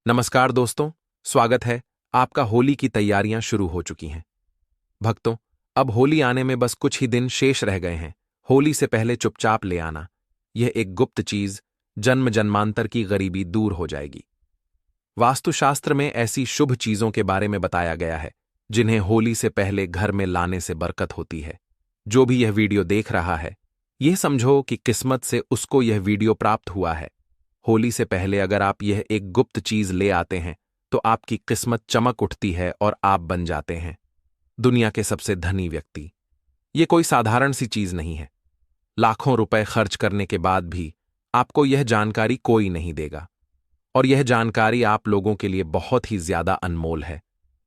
नमस्कार दोस्तों, स्वागत है। आपका होली की तैयारियां शुरू हो चुकी हैं। भक्तों, अब होली आने में बस कुछ ही दिन शेष रह गए हैं। होली से पहले चुपचाप ले आना। यह एक गुप्त चीज, जन्म जन्मांतर की गरीबी दूर हो जाएगी। वास्तुशास्त्र में ऐसी शुभ चीजों के बारे में बताया गया है जिन्हें होली से पहले घर में लाने से बरकत होती है। जो भी यह वीडियो देख रहा है, यह समझो कि किस्मत से उसको यह वीडियो प्राप्त हुआ है। होली से पहले अगर आप यह एक गुप्त चीज ले आते हैं तो आपकी किस्मत चमक उठती है और आप बन जाते हैं दुनिया के सबसे धनी व्यक्ति। यह कोई साधारण सी चीज नहीं है। लाखों रुपए खर्च करने के बाद भी आपको यह जानकारी कोई नहीं देगा। और यह जानकारी आप लोगों के लिए बहुत ही ज्यादा अनमोल है,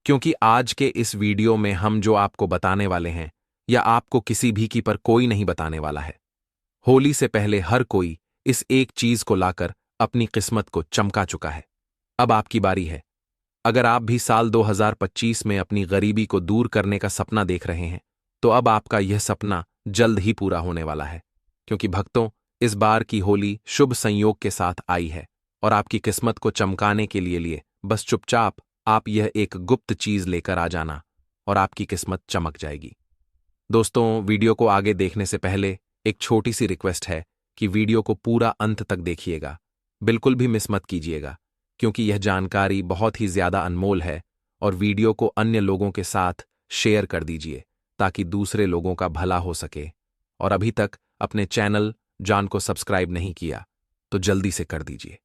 क्योंकि आज के इस वीडियो में हम जो आपको बताने वाले हैं या आपको किसी भी की पर कोई नहीं बताने वाला है। होली से पहले हर कोई इस एक चीज को लाकर अपनी किस्मत को चमका चुका है। अब आपकी बारी है। अगर आप भी साल 2025 में अपनी गरीबी को दूर करने का सपना देख रहे हैं, तो अब आपका यह सपना जल्द ही पूरा होने वाला है, क्योंकि भक्तों, इस बार की होली शुभ संयोग के साथ आई है और आपकी किस्मत को चमकाने के लिए बस चुपचाप आप यह एक गुप्त चीज लेकर आ जाना और आपकी किस्मत चमक जाएगी। दोस्तों, वीडियो को आगे देखने से पहले एक छोटी सी रिक्वेस्ट है कि वीडियो को पूरा अंत तक देखिएगा। बिल्कुल भी मिस मत कीजिएगा, क्योंकि यह जानकारी बहुत ही ज्यादा अनमोल है। और वीडियो को अन्य लोगों के साथ शेयर कर दीजिए ताकि दूसरे लोगों का भला हो सके। और अभी तक अपने चैनल जान को सब्सक्राइब नहीं किया तो जल्दी से कर दीजिए।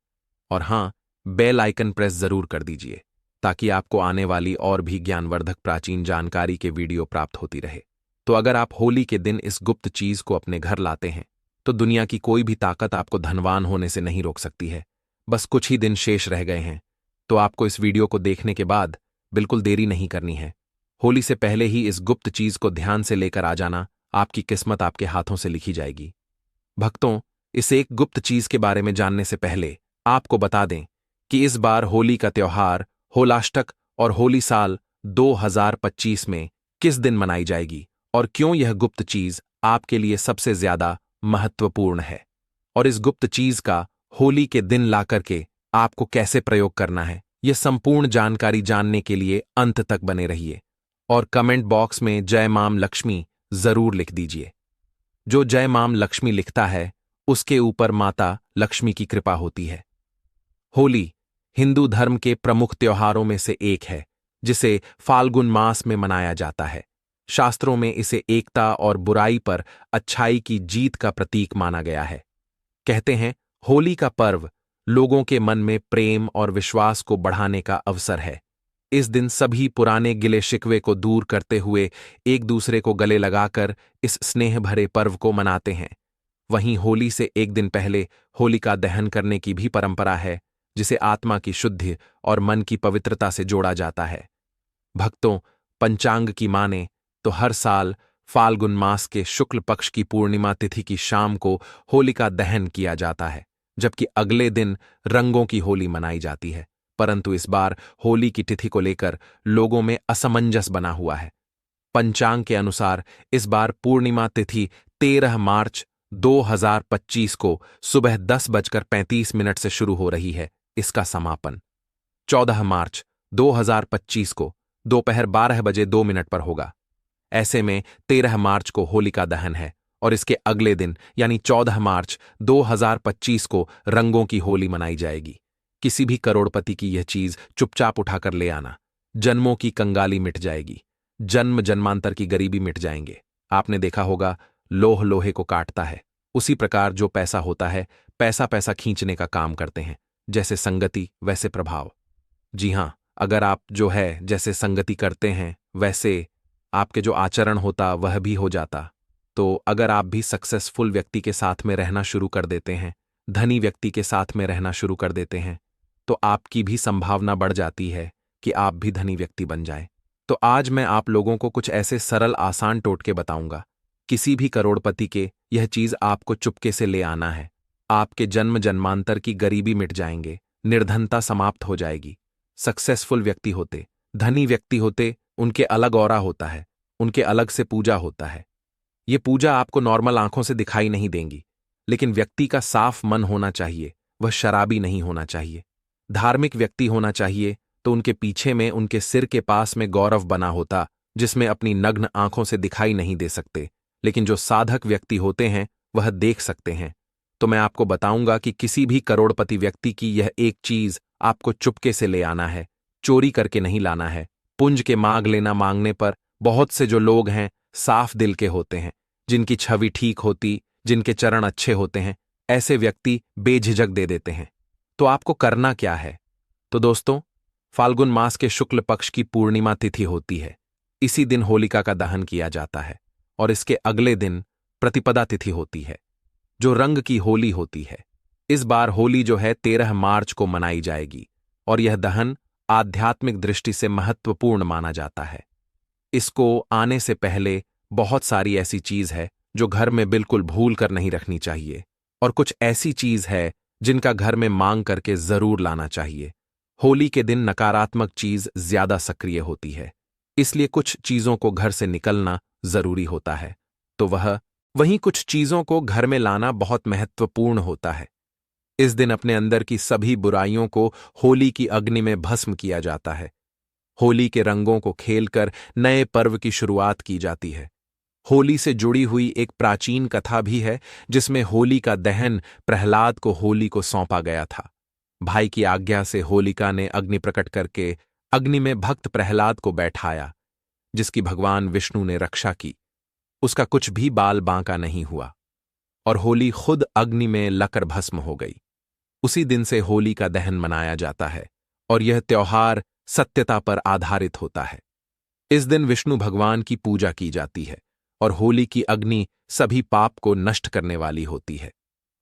और हां, बेल आइकन प्रेस जरूर कर दीजिए ताकि आपको आने वाली और भी ज्ञानवर्धक प्राचीन जानकारी के वीडियो प्राप्त होती रहे। तो अगर आप होली के दिन इस गुप्त चीज को अपने घर लाते हैं तो दुनिया की कोई भी ताकत आपको धनवान होने से नहीं रोक सकती है। बस कुछ ही दिन शेष रह गए हैं, तो आपको इस वीडियो को देखने के बाद बिल्कुल देरी नहीं करनी है। होली से पहले ही इस गुप्त चीज को ध्यान से लेकर आ जाना। आपकी किस्मत आपके हाथों से लिखी जाएगी। भक्तों, इस एक गुप्त चीज के बारे में जानने से पहले आपको बता दें कि इस बार होली का त्योहार होलाष्टक और होली साल 2025 में किस दिन मनाई जाएगी और क्यों यह गुप्त चीज आपके लिए सबसे ज्यादा महत्वपूर्ण है, और इस गुप्त चीज का होली के दिन लाकर के आपको कैसे प्रयोग करना है, यह संपूर्ण जानकारी जानने के लिए अंत तक बने रहिए। और कमेंट बॉक्स में जय माम लक्ष्मी जरूर लिख दीजिए। जो जय माम लक्ष्मी लिखता है उसके ऊपर माता लक्ष्मी की कृपा होती है। होली हिंदू धर्म के प्रमुख त्योहारों में से एक है, जिसे फाल्गुन मास में मनाया जाता है। शास्त्रों में इसे एकता और बुराई पर अच्छाई की जीत का प्रतीक माना गया है। कहते हैं, होली का पर्व लोगों के मन में प्रेम और विश्वास को बढ़ाने का अवसर है। इस दिन सभी पुराने गिले शिकवे को दूर करते हुए एक दूसरे को गले लगाकर इस स्नेह भरे पर्व को मनाते हैं। वहीं होली से एक दिन पहले होलिका दहन करने की भी परंपरा है, जिसे आत्मा की शुद्धि और मन की पवित्रता से जोड़ा जाता है। भक्तों, पंचांग की माने तो हर साल फाल्गुन मास के शुक्ल पक्ष की पूर्णिमा तिथि की शाम को होलिका दहन किया जाता है, जबकि अगले दिन रंगों की होली मनाई जाती है। परंतु इस बार होली की तिथि को लेकर लोगों में असमंजस बना हुआ है। पंचांग के अनुसार इस बार पूर्णिमा तिथि 13 मार्च 2025 को सुबह 10:35 से शुरू हो रही है। इसका समापन 14 मार्च 2025 को दोपहर 12:02 पर होगा। ऐसे में 13 मार्च को होलिका दहन है और इसके अगले दिन यानी 14 मार्च 2025 को रंगों की होली मनाई जाएगी। किसी भी करोड़पति की यह चीज चुपचाप उठाकर ले आना। जन्मों की कंगाली मिट जाएगी, जन्म जन्मांतर की गरीबी मिट जाएंगे। आपने देखा होगा, लोह लोहे को काटता है, उसी प्रकार जो पैसा होता है, पैसा पैसा खींचने का काम करते हैं। जैसे संगति वैसे प्रभाव। जी हां, अगर आप जो है जैसे संगति करते हैं वैसे आपके जो आचरण होता वह भी हो जाता। तो अगर आप भी सक्सेसफुल व्यक्ति के साथ में रहना शुरू कर देते हैं, धनी व्यक्ति के साथ में रहना शुरू कर देते हैं, तो आपकी भी संभावना बढ़ जाती है कि आप भी धनी व्यक्ति बन जाएं। तो आज मैं आप लोगों को कुछ ऐसे सरल आसान टोटके बताऊंगा। किसी भी करोड़पति के यह चीज आपको चुपके से ले आना है। आपके जन्म जन्मांतर की गरीबी मिट जाएंगे, निर्धनता समाप्त हो जाएगी। सक्सेसफुल व्यक्ति होते, धनी व्यक्ति होते, उनके अलग ऑरा होता है, उनके अलग से पूजा होता है। ये पूजा आपको नॉर्मल आंखों से दिखाई नहीं देंगी, लेकिन व्यक्ति का साफ मन होना चाहिए, वह शराबी नहीं होना चाहिए। धार्मिक व्यक्ति होना चाहिए तो उनके पीछे में उनके सिर के पास में गौरव बना होता, जिसमें अपनी नग्न आंखों से दिखाई नहीं दे सकते, लेकिन जो साधक व्यक्ति होते हैं वह देख सकते हैं। तो मैं आपको बताऊंगा कि किसी भी करोड़पति व्यक्ति की यह एक चीज आपको चुपके से ले आना है, चोरी करके नहीं लाना है। पुंज के मांग लेना मांगने पर बहुत से जो लोग हैं साफ दिल के होते हैं, जिनकी छवि ठीक होती, जिनके चरण अच्छे होते हैं, ऐसे व्यक्ति बेझिझक दे देते हैं। तो आपको करना क्या है? तो दोस्तों, फाल्गुन मास के शुक्ल पक्ष की पूर्णिमा तिथि होती है। इसी दिन होलिका का दहन किया जाता है और इसके अगले दिन प्रतिपदा तिथि होती है, जो रंग की होली होती है। इस बार होली जो है 13 मार्च को मनाई जाएगी और यह दहन आध्यात्मिक दृष्टि से महत्वपूर्ण माना जाता है। इसको आने से पहले बहुत सारी ऐसी चीज है जो घर में बिल्कुल भूल कर नहीं रखनी चाहिए, और कुछ ऐसी चीज है जिनका घर में मांग करके जरूर लाना चाहिए। होली के दिन नकारात्मक चीज ज्यादा सक्रिय होती है, इसलिए कुछ चीजों को घर से निकलना जरूरी होता है, तो वहीं कुछ चीजों को घर में लाना बहुत महत्वपूर्ण होता है। इस दिन अपने अंदर की सभी बुराइयों को होली की अग्नि में भस्म किया जाता है। होली के रंगों को खेलकर नए पर्व की शुरुआत की जाती है। होली से जुड़ी हुई एक प्राचीन कथा भी है, जिसमें होली का दहन प्रहलाद को होली को सौंपा गया था। भाई की आज्ञा से होलिका ने अग्नि प्रकट करके अग्नि में भक्त प्रहलाद को बैठाया, जिसकी भगवान विष्णु ने रक्षा की। उसका कुछ भी बाल बांका नहीं हुआ और होली खुद अग्नि में लकर भस्म हो गई। उसी दिन से होली का दहन मनाया जाता है और यह त्योहार सत्यता पर आधारित होता है। इस दिन विष्णु भगवान की पूजा की जाती है और होली की अग्नि सभी पाप को नष्ट करने वाली होती है।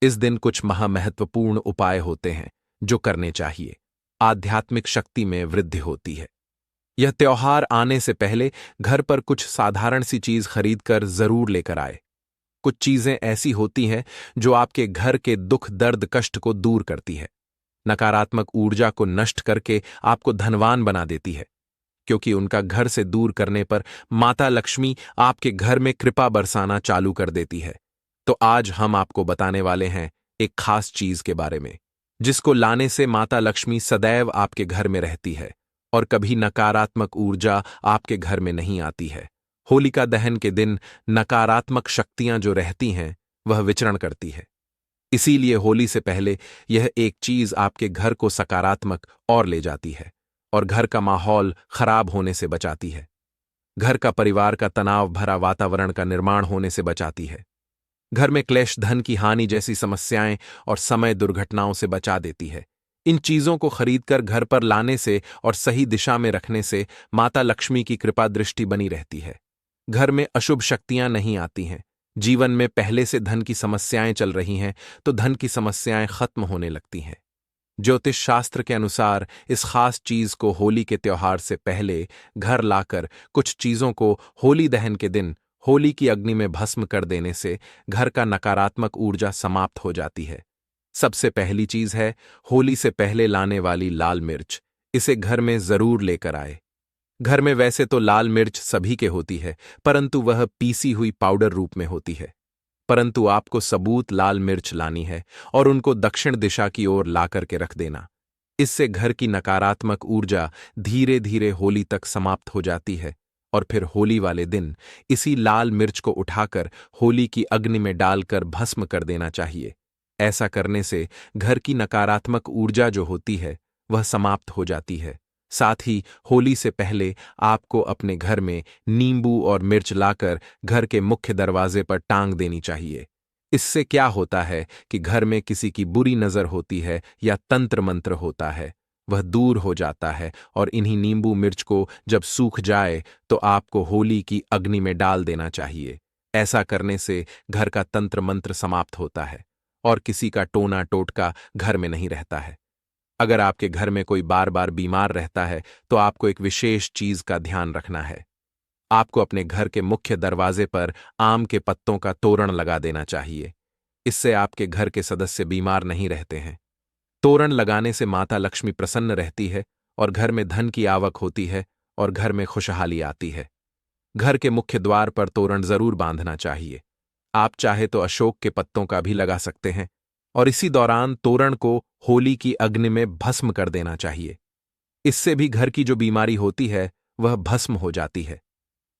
इस दिन कुछ महामहत्वपूर्ण उपाय होते हैं जो करने चाहिए। आध्यात्मिक शक्ति में वृद्धि होती है। यह त्योहार आने से पहले घर पर कुछ साधारण सी चीज खरीदकर जरूर लेकर आए। कुछ चीजें ऐसी होती हैं जो आपके घर के दुख दर्द कष्ट को दूर करती है, नकारात्मक ऊर्जा को नष्ट करके आपको धनवान बना देती है, क्योंकि उनका घर से दूर करने पर माता लक्ष्मी आपके घर में कृपा बरसाना चालू कर देती है। तो आज हम आपको बताने वाले हैं एक खास चीज के बारे में, जिसको लाने से माता लक्ष्मी सदैव आपके घर में रहती है और कभी नकारात्मक ऊर्जा आपके घर में नहीं आती है। होलिका दहन के दिन नकारात्मक शक्तियां जो रहती हैं वह विचरण करती है। इसीलिए होली से पहले यह एक चीज आपके घर को सकारात्मक और ले जाती है और घर का माहौल खराब होने से बचाती है। घर का परिवार का तनाव भरा वातावरण का निर्माण होने से बचाती है। घर में क्लेश, धन की हानि जैसी समस्याएं और समय दुर्घटनाओं से बचा देती है। इन चीजों को खरीदकर घर पर लाने से और सही दिशा में रखने से माता लक्ष्मी की कृपा दृष्टि बनी रहती है। घर में अशुभ शक्तियां नहीं आती हैं। जीवन में पहले से धन की समस्याएं चल रही हैं तो धन की समस्याएं खत्म होने लगती हैं। ज्योतिष शास्त्र के अनुसार इस खास चीज को होली के त्योहार से पहले घर लाकर कुछ चीजों को होली दहन के दिन होली की अग्नि में भस्म कर देने से घर का नकारात्मक ऊर्जा समाप्त हो जाती है। सबसे पहली चीज है होली से पहले लाने वाली लाल मिर्च। इसे घर में जरूर लेकर आए। घर में वैसे तो लाल मिर्च सभी के होती है, परंतु वह पीसी हुई पाउडर रूप में होती है। परंतु आपको सबूत लाल मिर्च लानी है और उनको दक्षिण दिशा की ओर ला करके रख देना। इससे घर की नकारात्मक ऊर्जा धीरे धीरे होली तक समाप्त हो जाती है और फिर होली वाले दिन इसी लाल मिर्च को उठाकर होली की अग्नि में डालकर भस्म कर देना चाहिए। ऐसा करने से घर की नकारात्मक ऊर्जा जो होती है वह समाप्त हो जाती है। साथ ही होली से पहले आपको अपने घर में नींबू और मिर्च लाकर घर के मुख्य दरवाजे पर टांग देनी चाहिए। इससे क्या होता है कि घर में किसी की बुरी नजर होती है या तंत्र मंत्र होता है, वह दूर हो जाता है और इन्हीं नींबू मिर्च को जब सूख जाए तो आपको होली की अग्नि में डाल देना चाहिए। ऐसा करने से घर का तंत्र मंत्र समाप्त होता है और किसी का टोना टोटका घर में नहीं रहता है। अगर आपके घर में कोई बार बार बीमार रहता है तो आपको एक विशेष चीज का ध्यान रखना है। आपको अपने घर के मुख्य दरवाजे पर आम के पत्तों का तोरण लगा देना चाहिए। इससे आपके घर के सदस्य बीमार नहीं रहते हैं। तोरण लगाने से माता लक्ष्मी प्रसन्न रहती है और घर में धन की आवक होती है और घर में खुशहाली आती है। घर के मुख्य द्वार पर तोरण जरूर बांधना चाहिए। आप चाहे तो अशोक के पत्तों का भी लगा सकते हैं। और इसी दौरान तोरण को होली की अग्नि में भस्म कर देना चाहिए। इससे भी घर की जो बीमारी होती है वह भस्म हो जाती है।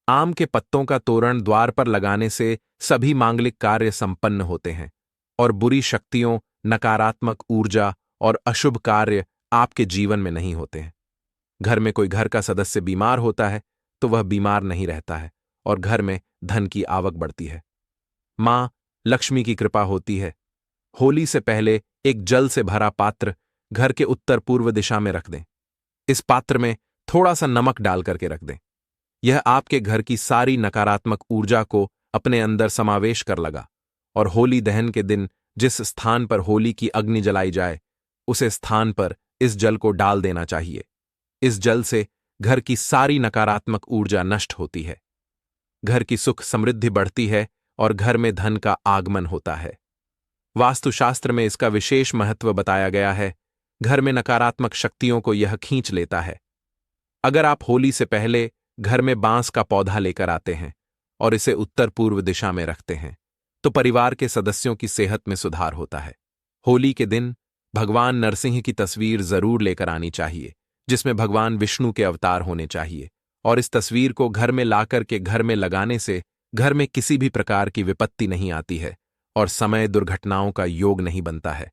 आम के पत्तों का तोरण द्वार पर लगाने से सभी मांगलिक कार्य संपन्न होते हैं और बुरी शक्तियों, नकारात्मक ऊर्जा और अशुभ कार्य आपके जीवन में नहीं होते हैं। घर में कोई घर का सदस्य बीमार होता है तो वह बीमार नहीं रहता है और घर में धन की आवक बढ़ती है। मां लक्ष्मी की कृपा होती है। होली से पहले एक जल से भरा पात्र घर के उत्तर पूर्व दिशा में रख दें। इस पात्र में थोड़ा सा नमक डाल करके रख दें। यह आपके घर की सारी नकारात्मक ऊर्जा को अपने अंदर समावेश कर लगा और होली दहन के दिन जिस स्थान पर होली की अग्नि जलाई जाए उसे स्थान पर इस जल को डाल देना चाहिए। इस जल से घर की सारी नकारात्मक ऊर्जा नष्ट होती है, घर की सुख समृद्धि बढ़ती है और घर में धन का आगमन होता है। वास्तुशास्त्र में इसका विशेष महत्व बताया गया है। घर में नकारात्मक शक्तियों को यह खींच लेता है। अगर आप होली से पहले घर में बांस का पौधा लेकर आते हैं और इसे उत्तर पूर्व दिशा में रखते हैं तो परिवार के सदस्यों की सेहत में सुधार होता है। होली के दिन भगवान नरसिंह की तस्वीर जरूर लेकर आनी चाहिए, जिसमें भगवान विष्णु के अवतार होने चाहिए, और इस तस्वीर को घर में लाकर के घर में लगाने से घर में किसी भी प्रकार की विपत्ति नहीं आती है और समय दुर्घटनाओं का योग नहीं बनता है।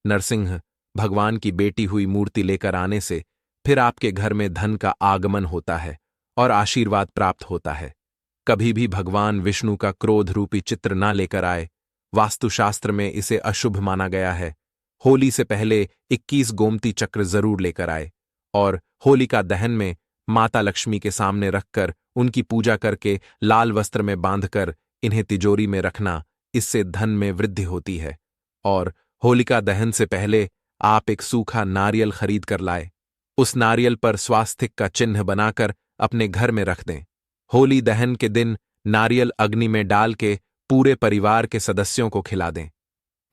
नरसिंह भगवान की बेटी हुई मूर्ति लेकर आने से फिर आपके घर में धन का आगमन होता है और आशीर्वाद प्राप्त होता है। कभी भी भगवान विष्णु का क्रोध रूपी चित्र ना लेकर आए। वास्तुशास्त्र में इसे अशुभ माना गया है। होली से पहले 21 गोमती चक्र जरूर लेकर आए और होलिका दहन में माता लक्ष्मी के सामने रखकर उनकी पूजा करके लाल वस्त्र में बांधकर इन्हें तिजोरी में रखना। इससे धन में वृद्धि होती है। और होलिका दहन से पहले आप एक सूखा नारियल खरीद कर लाए। उस नारियल पर स्वास्तिक का चिन्ह बनाकर अपने घर में रख दें। होली दहन के दिन नारियल अग्नि में डाल के पूरे परिवार के सदस्यों को खिला दें।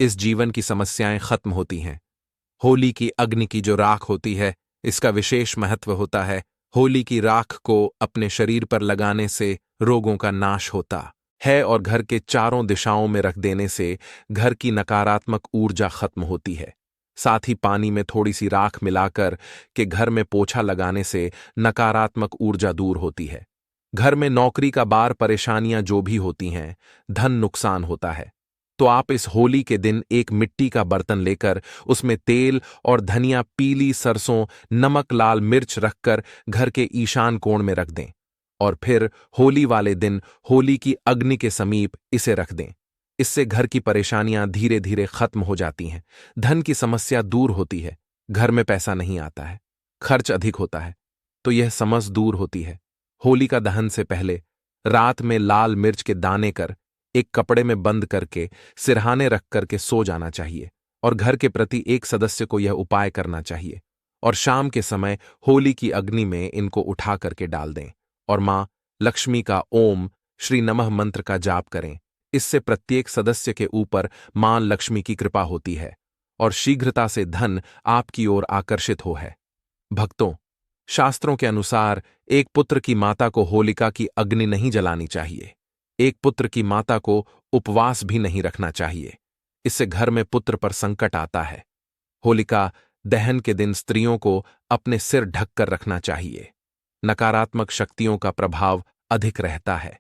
इस जीवन की समस्याएं खत्म होती हैं। होली की अग्नि की जो राख होती है इसका विशेष महत्व होता है। होली की राख को अपने शरीर पर लगाने से रोगों का नाश होता है और घर के चारों दिशाओं में रख देने से घर की नकारात्मक ऊर्जा खत्म होती है। साथ ही पानी में थोड़ी सी राख मिलाकर के घर में पोछा लगाने से नकारात्मक ऊर्जा दूर होती है। घर में नौकरी का बार परेशानियां जो भी होती हैं, धन नुकसान होता है, तो आप इस होली के दिन एक मिट्टी का बर्तन लेकर उसमें तेल और धनिया, पीली सरसों, नमक, लाल मिर्च रखकर घर के ईशान कोण में रख दें और फिर होली वाले दिन होली की अग्नि के समीप इसे रख दें। इससे घर की परेशानियां धीरे धीरे खत्म हो जाती हैं, धन की समस्या दूर होती है, घर में पैसा नहीं आता है, खर्च अधिक होता है, तो यह समस्या दूर होती है। होलिका दहन से पहले रात में लाल मिर्च के दाने कर एक कपड़े में बंद करके सिरहाने रख करके सो जाना चाहिए और घर के प्रति एक सदस्य को यह उपाय करना चाहिए और शाम के समय होली की अग्नि में इनको उठा करके डाल दें और मां लक्ष्मी का ओम श्री नमः मंत्र का जाप करें। इससे प्रत्येक सदस्य के ऊपर मां लक्ष्मी की कृपा होती है और शीघ्रता से धन आपकी ओर आकर्षित हो है। भक्तों, शास्त्रों के अनुसार एक पुत्र की माता को होलिका की अग्नि नहीं जलानी चाहिए। एक पुत्र की माता को उपवास भी नहीं रखना चाहिए। इससे घर में पुत्र पर संकट आता है। होलिका दहन के दिन स्त्रियों को अपने सिर ढककर रखना चाहिए। नकारात्मक शक्तियों का प्रभाव अधिक रहता है।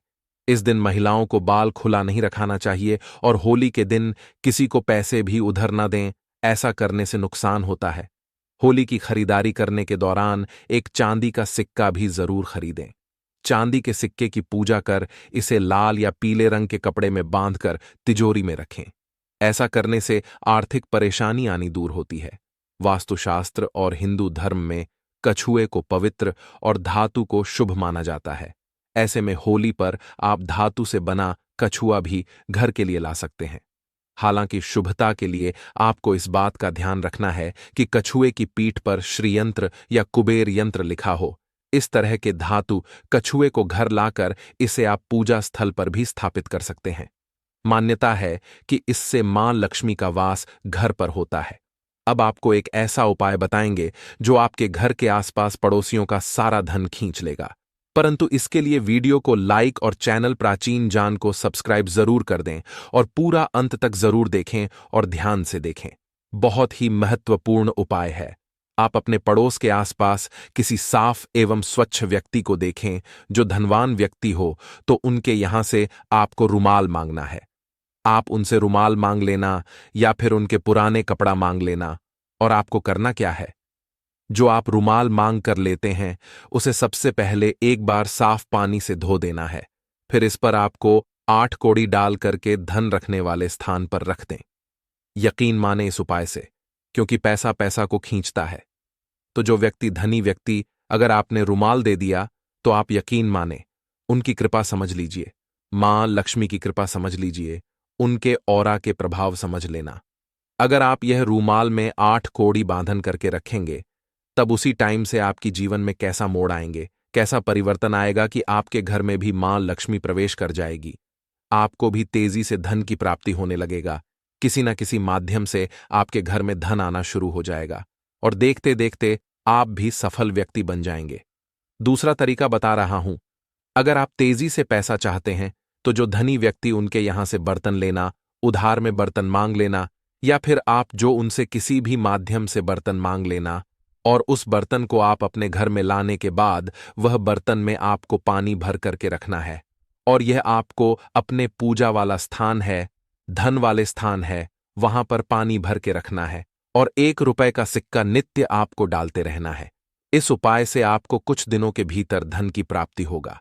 इस दिन महिलाओं को बाल खुला नहीं रखाना चाहिए और होली के दिन किसी को पैसे भी उधार न दें। ऐसा करने से नुकसान होता है। होली की खरीदारी करने के दौरान एक चांदी का सिक्का भी जरूर खरीदें। चांदी के सिक्के की पूजा कर इसे लाल या पीले रंग के कपड़े में बांधकर तिजोरी में रखें। ऐसा करने से आर्थिक परेशानी आनी दूर होती है। वास्तुशास्त्र और हिंदू धर्म में कछुए को पवित्र और धातु को शुभ माना जाता है। ऐसे में होली पर आप धातु से बना कछुआ भी घर के लिए ला सकते हैं। हालांकि शुभता के लिए आपको इस बात का ध्यान रखना है कि कछुए की पीठ पर श्रीयंत्र या कुबेर यंत्र लिखा हो। इस तरह के धातु कछुए को घर लाकर इसे आप पूजा स्थल पर भी स्थापित कर सकते हैं। मान्यता है कि इससे मां लक्ष्मी का वास घर पर होता है। अब आपको एक ऐसा उपाय बताएंगे जो आपके घर के आसपास पड़ोसियों का सारा धन खींच लेगा। परंतु इसके लिए वीडियो को लाइक और चैनल प्राचीन जान को सब्सक्राइब जरूर कर दें और पूरा अंत तक जरूर देखें और ध्यान से देखें। बहुत ही महत्वपूर्ण उपाय है। आप अपने पड़ोस के आसपास किसी साफ एवं स्वच्छ व्यक्ति को देखें जो धनवान व्यक्ति हो, तो उनके यहां से आपको रुमाल मांगना है। आप उनसे रुमाल मांग लेना या फिर उनके पुराने कपड़ा मांग लेना। और आपको करना क्या है? जो आप रुमाल मांग कर लेते हैं उसे सबसे पहले एक बार साफ पानी से धो देना है। फिर इस पर आपको 8 कौड़ी डाल करके धन रखने वाले स्थान पर रख दें। यकीन माने इस उपाय से, क्योंकि पैसा पैसा को खींचता है। तो जो व्यक्ति धनी व्यक्ति अगर आपने रुमाल दे दिया तो आप यकीन माने उनकी कृपा समझ लीजिए, मां लक्ष्मी की कृपा समझ लीजिए, उनके ऑरा के प्रभाव समझ लेना। अगर आप यह रूमाल में 8 कौड़ी बांधन करके रखेंगे तब उसी टाइम से आपकी जीवन में कैसा मोड़ आएंगे, कैसा परिवर्तन आएगा कि आपके घर में भी मां लक्ष्मी प्रवेश कर जाएगी। आपको भी तेजी से धन की प्राप्ति होने लगेगा। किसी न किसी माध्यम से आपके घर में धन आना शुरू हो जाएगा और देखते देखते आप भी सफल व्यक्ति बन जाएंगे। दूसरा तरीका बता रहा हूं। अगर आप तेजी से पैसा चाहते हैं तो जो धनी व्यक्ति उनके यहां से बर्तन लेना, उधार में बर्तन मांग लेना, या फिर आप जो उनसे किसी भी माध्यम से बर्तन मांग लेना और उस बर्तन को आप अपने घर में लाने के बाद वह बर्तन में आपको पानी भर करके रखना है। और यह आपको अपने पूजा वाला स्थान है, धन वाले स्थान है, वहां पर पानी भर के रखना है और 1 रुपए का सिक्का नित्य आपको डालते रहना है। इस उपाय से आपको कुछ दिनों के भीतर धन की प्राप्ति होगा।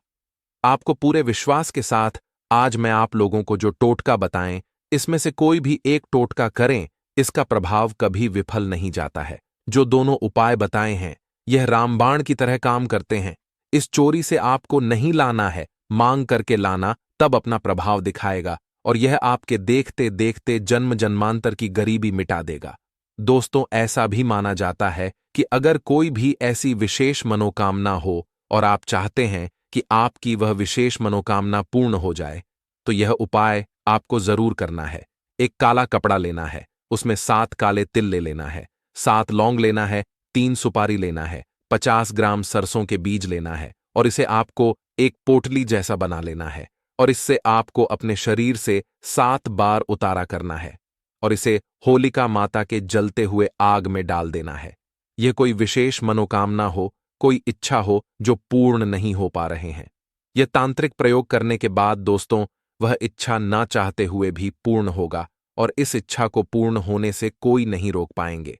आपको पूरे विश्वास के साथ आज मैं आप लोगों को जो टोटका बताएं, इसमें से कोई भी एक टोटका करें, इसका प्रभाव कभी विफल नहीं जाता है। जो दोनों उपाय बताए हैं यह रामबाण की तरह काम करते हैं। इस चोरी से आपको नहीं लाना है, मांग करके लाना, तब अपना प्रभाव दिखाएगा और यह आपके देखते देखते जन्म जन्मांतर की गरीबी मिटा देगा। दोस्तों, ऐसा भी माना जाता है कि अगर कोई भी ऐसी विशेष मनोकामना हो और आप चाहते हैं कि आपकी वह विशेष मनोकामना पूर्ण हो जाए, तो यह उपाय आपको जरूर करना है। एक काला कपड़ा लेना है, उसमें 7 काले तिल ले लेना है, 7 लौंग लेना है, 3 सुपारी लेना है, 50 ग्राम सरसों के बीज लेना है और इसे आपको एक पोटली जैसा बना लेना है और इससे आपको अपने शरीर से 7 बार उतारा करना है और इसे होलिका माता के जलते हुए आग में डाल देना है। यह कोई विशेष मनोकामना हो, कोई इच्छा हो जो पूर्ण नहीं हो पा रहे हैं। यह तांत्रिक प्रयोग करने के बाद दोस्तों वह इच्छा ना चाहते हुए भी पूर्ण होगा और इस इच्छा को पूर्ण होने से कोई नहीं रोक पाएंगे।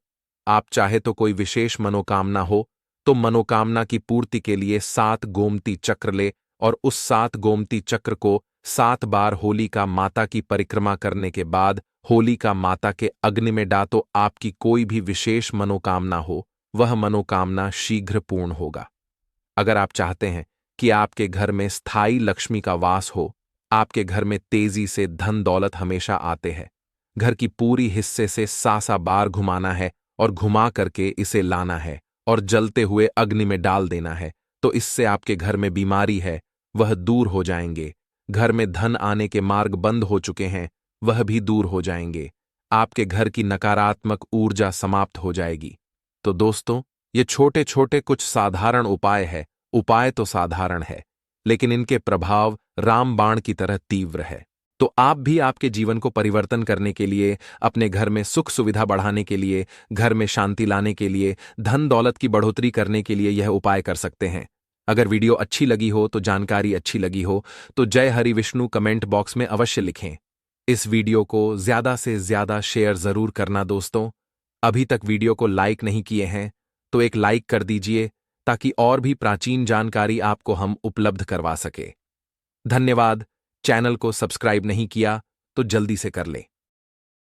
आप चाहे तो कोई विशेष मनोकामना हो तो मनोकामना की पूर्ति के लिए 7 गोमती चक्र ले और उस 7 गोमती चक्र को 7 बार होलिका माता की परिक्रमा करने के बाद होलिका माता के अग्नि में डाल तो आपकी कोई भी विशेष मनोकामना हो, वह मनोकामना शीघ्र पूर्ण होगा। अगर आप चाहते हैं कि आपके घर में स्थायी लक्ष्मी का वास हो, आपके घर में तेजी से धन दौलत हमेशा आते हैं, घर की पूरी हिस्से से सासा बार घुमाना है और घुमा करके इसे लाना है और जलते हुए अग्नि में डाल देना है, तो इससे आपके घर में बीमारी है वह दूर हो जाएंगे। घर में धन आने के मार्ग बंद हो चुके हैं, वह भी दूर हो जाएंगे। आपके घर की नकारात्मक ऊर्जा समाप्त हो जाएगी। तो दोस्तों, ये छोटे छोटे कुछ साधारण उपाय है। उपाय तो साधारण है, लेकिन इनके प्रभाव रामबाण की तरह तीव्र है। तो आप भी आपके जीवन को परिवर्तन करने के लिए, अपने घर में सुख सुविधा बढ़ाने के लिए, घर में शांति लाने के लिए, धन दौलत की बढ़ोतरी करने के लिए यह उपाय कर सकते हैं। अगर वीडियो अच्छी लगी हो तो जानकारी अच्छी लगी हो तो जय हरि विष्णु कमेंट बॉक्स में अवश्य लिखें। इस वीडियो को ज्यादा से ज्यादा शेयर जरूर करना दोस्तों। अभी तक वीडियो को लाइक नहीं किए हैं तो एक लाइक कर दीजिए ताकि और भी प्राचीन जानकारी आपको हम उपलब्ध करवा सके। धन्यवाद। चैनल को सब्सक्राइब नहीं किया तो जल्दी से कर लें।